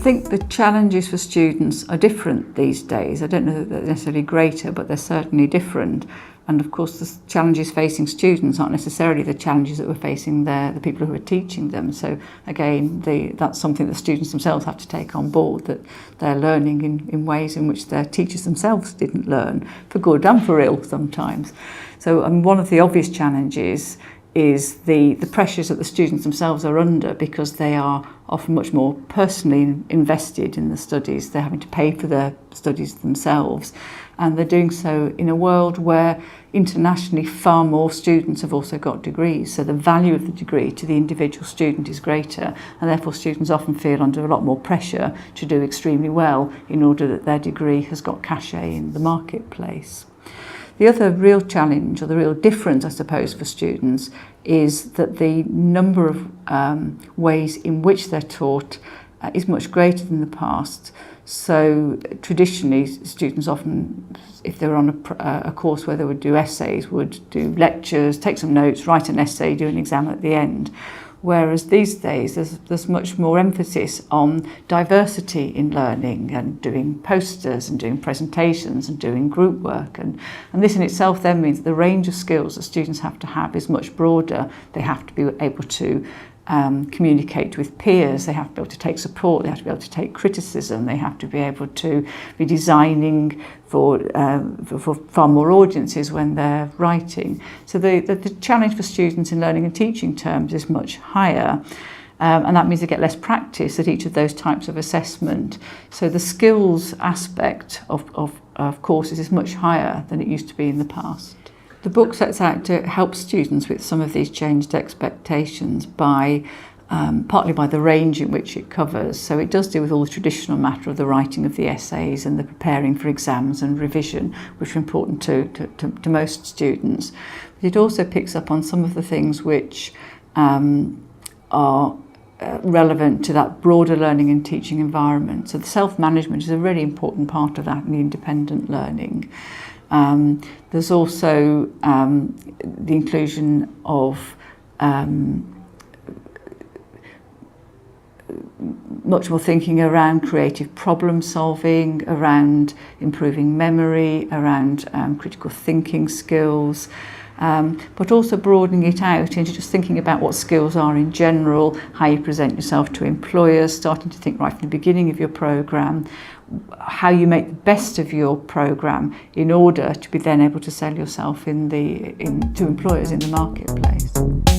think the challenges for students are different these days. I don't know that they're necessarily greater, but they're certainly different. And of course, the challenges facing students aren't necessarily the challenges that we're facing the people who are teaching them. So again, that's something that students themselves have to take on board, that they're learning in ways in which their teachers themselves didn't learn, for good and for ill sometimes. So one of the obvious challenges is the pressures that the students themselves are under, because they are often much more personally invested in the studies. They're having to pay for their studies themselves, and they're doing so in a world where internationally far more students have also got degrees. So the value of the degree to the individual student is greater, and therefore students often feel under a lot more pressure to do extremely well in order that their degree has got cachet in the marketplace. The other real challenge, or the real difference, I suppose, for students is that the number of ways in which they're taught is much greater than the past. So traditionally, students often, if they were on a course where they would do essays, would do lectures, take some notes, write an essay, do an exam at the end. Whereas these days there's much more emphasis on diversity in learning, and doing posters and doing presentations and doing group work. And this in itself then means the range of skills that students have to have is much broader. They have to be able to communicate with peers, they have to be able to take support, they have to be able to take criticism, they have to be able to be designing for far more audiences when they're writing. So the challenge for students in learning and teaching terms is much higher, and that means they get less practice at each of those types of assessment. So the skills aspect of courses is much higher than it used to be in the past. The book sets out to help students with some of these changed expectations by partly by the range in which it covers. So it does deal with all the traditional matter of the writing of the essays and the preparing for exams and revision, which are important to most students. But it also picks up on some of the things which are relevant to that broader learning and teaching environment. So the self-management is a really important part of that, and the independent learning. There's also the inclusion of much more thinking around creative problem solving, around improving memory, around critical thinking skills, but also broadening it out into just thinking about what skills are in general, how you present yourself to employers, starting to think right from the beginning of your programme, how you make the best of your programme in order to be then able to sell yourself to employers in the marketplace.